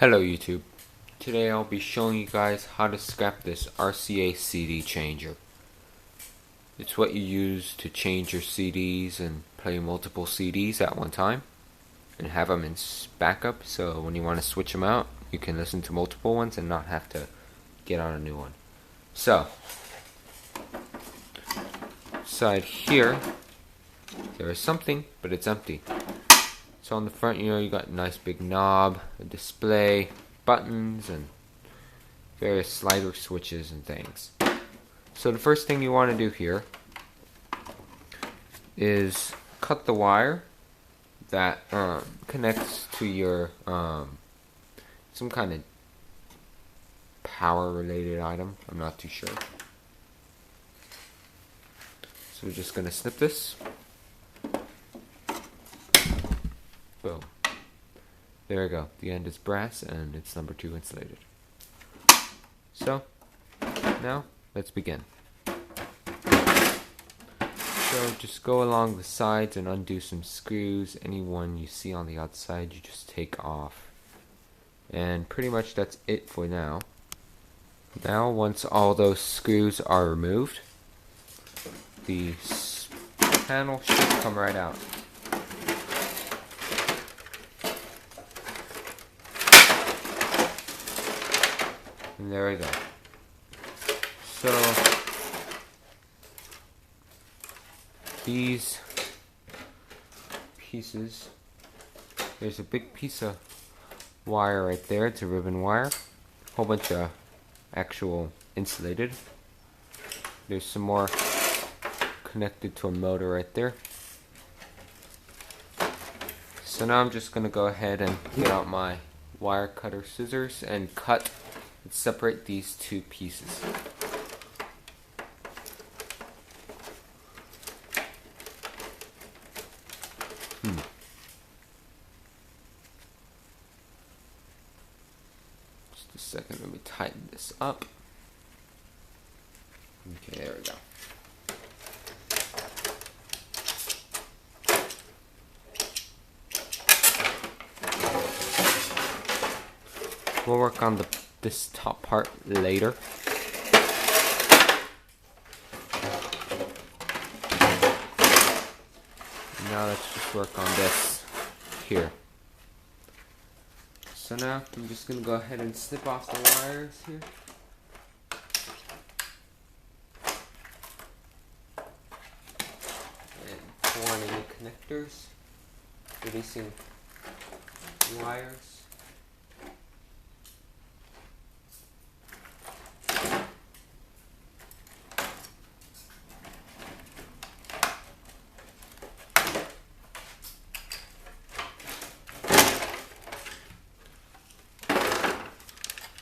Hello YouTube. Today I'll be showing you guys how to scrap this RCA CD changer. It's what you use to change your CDs and play multiple CDs at one time and have them in backup, so when you want to switch them out you can listen to multiple ones and not have to get on a new one. So, inside here there is something, but it's empty. So on the front, you got a nice big knob, a display, buttons, and various slider switches and things. So the first thing you want to do here is cut the wire that connects to your some kind of power related item. I'm not too sure. So we're just going to snip this. Boom. There we go. The end is brass and it's number 2 insulated. So, now let's begin. So just go along the sides and undo some screws. Any one you see on the outside you just take off. And pretty much that's it for now. Now once all those screws are removed, the panel should come right out. And there we go. So these pieces, there's a big piece of wire right there. It's a ribbon wire. A whole bunch of actual insulated. There's some more connected to a motor right there. So now I'm just going to go ahead and get out my wire cutter scissors and cut and separate these two pieces. Just a second, let me tighten this up. Okay, there we go. We'll work on this top part later. Now let's just work on this here. So now I'm just going to go ahead and snip off the wires here. And pull on any connectors, releasing the wires.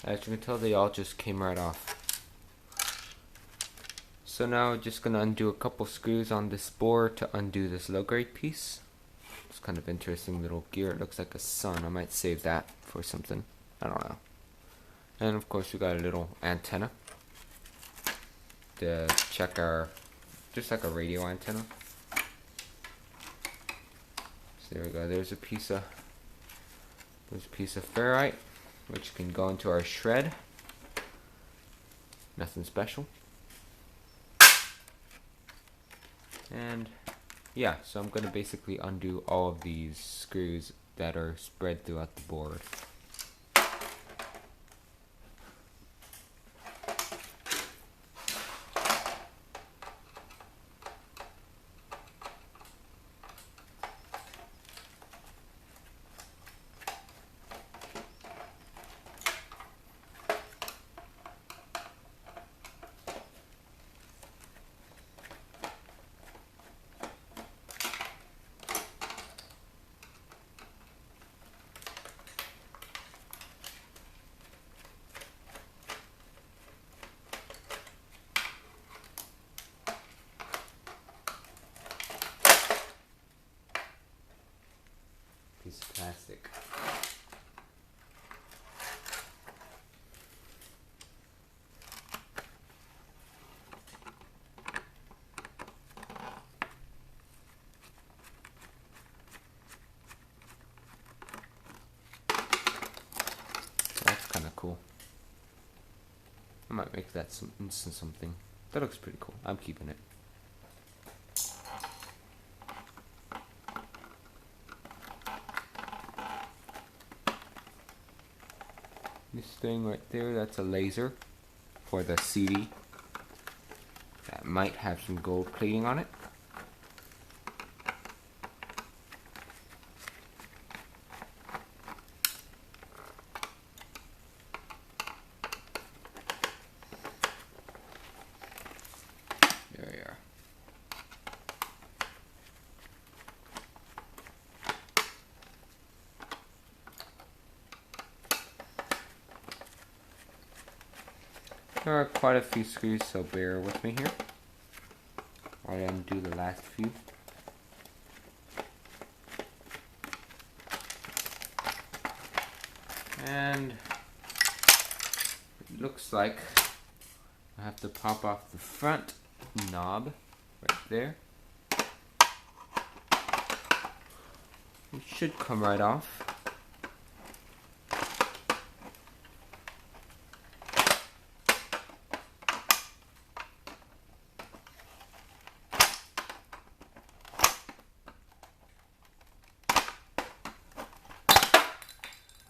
As you can tell, they all just came right off. So now I'm just going to undo a couple screws on this board to undo this low grade piece. It's kind of interesting little gear. It looks like a sun. I might save that for something. I don't know. And of course we got a little antenna to check our, just like a radio antenna. So there we go. There's a piece of ferrite, which can go into our shred. Nothing special. And yeah, so I'm going to basically undo all of these screws that are spread throughout the board. cool. I might make that into something. That looks pretty cool. I'm keeping it. This thing right there, that's a laser for the CD. That might have some gold plating on it. There we are. There are quite a few screws, so bear with me here while I undo the last few. And it looks like I have to pop off the front knob right there. It should come right off.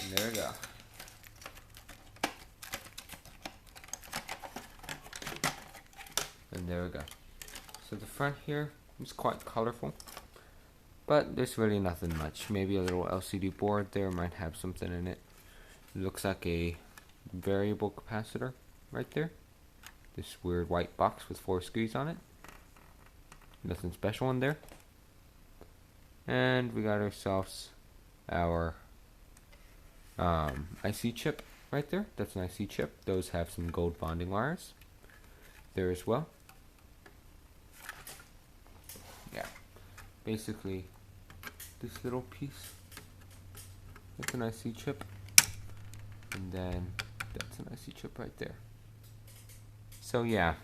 And there we go. And there we go. So the front here is quite colorful, but there's really nothing much. Maybe a little LCD board there might have something in it. It looks like a variable capacitor right there. This weird white box with 4 screws on it. Nothing special in there. And we got ourselves our IC chip right there. That's an IC chip. Those have some gold bonding wires there as well. Yeah, basically this little piece, that's an IC chip, and then that's an IC chip right there. So yeah,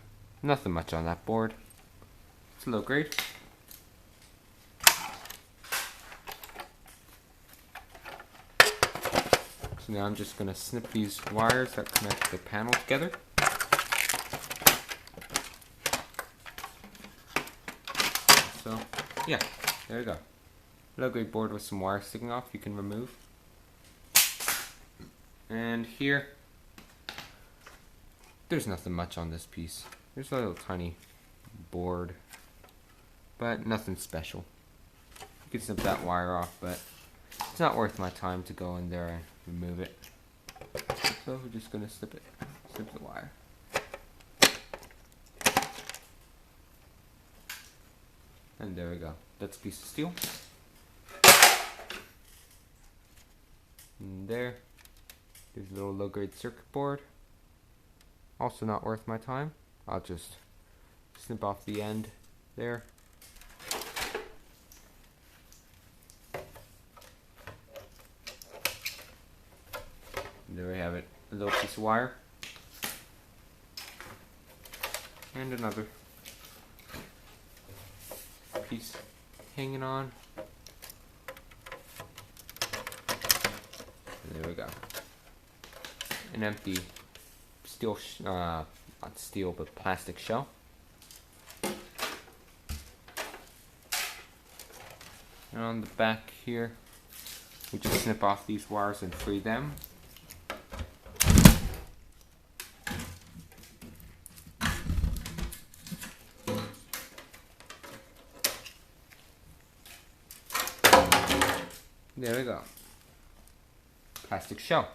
nothing much on that board. It's low grade. So now I'm just going to snip these wires that connect the panel together. So yeah, there you go. Low grade board with some wires sticking off you can remove. And here, there's nothing much on this piece. There's a little tiny board, but nothing special. You can snip that wire off, but it's not worth my time to go in there and remove it. So we're just gonna snip the wire. And there we go. That's a piece of steel. And there's a little low grade circuit board. Also not worth my time. I'll just snip off the end there. And there we have it. A little piece of wire. And another piece hanging on. And there we go. An empty steel, not steel, but plastic shell. And on the back here, we just snip off these wires and free them. There we go. Plastic shell.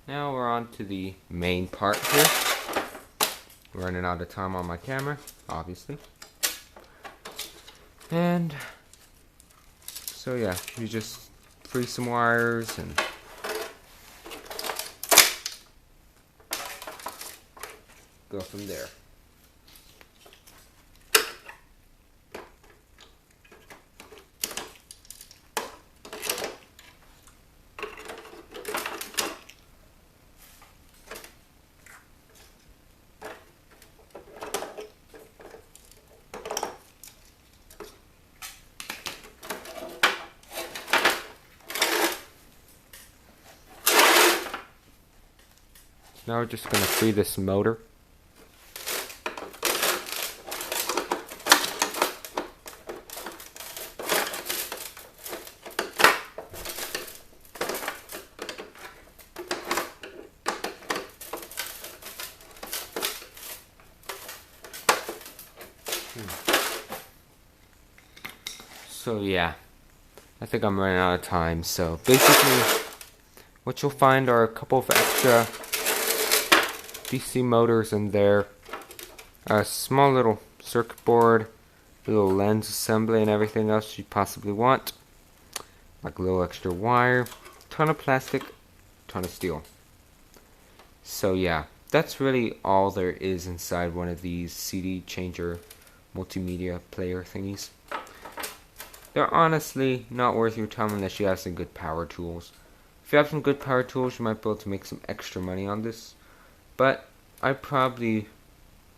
Now we're on to the main part here. Running out of time on my camera, obviously. And so yeah, you just free some wires and go from there. Now we're just going to free this motor. So yeah, I think I'm running out of time. So basically, what you'll find are a couple of extra DC motors in there, a small little circuit board, a little lens assembly, and everything else you possibly want, like a little extra wire, ton of plastic, ton of steel. So yeah, that's really all there is inside one of these CD changer multimedia player thingies. They're honestly not worth your time unless you have some good power tools. If you have some good power tools, you might be able to make some extra money on this. But I probably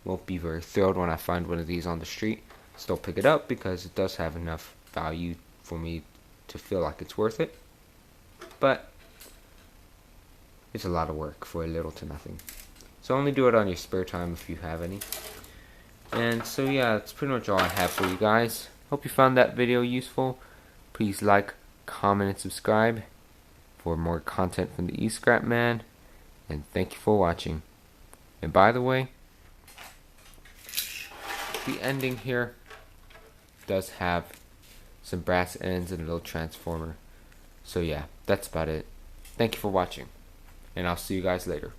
won't be very thrilled when I find one of these on the street. Still pick it up because it does have enough value for me to feel like it's worth it. But it's a lot of work for a little to nothing. So only do it on your spare time if you have any. And so yeah, that's pretty much all I have for you guys. Hope you found that video useful. Please like, comment, and subscribe for more content from the E-Scrap Man. And thank you for watching. And by the way, the ending here does have some brass ends and a little transformer. So yeah, that's about it. Thank you for watching. And I'll see you guys later.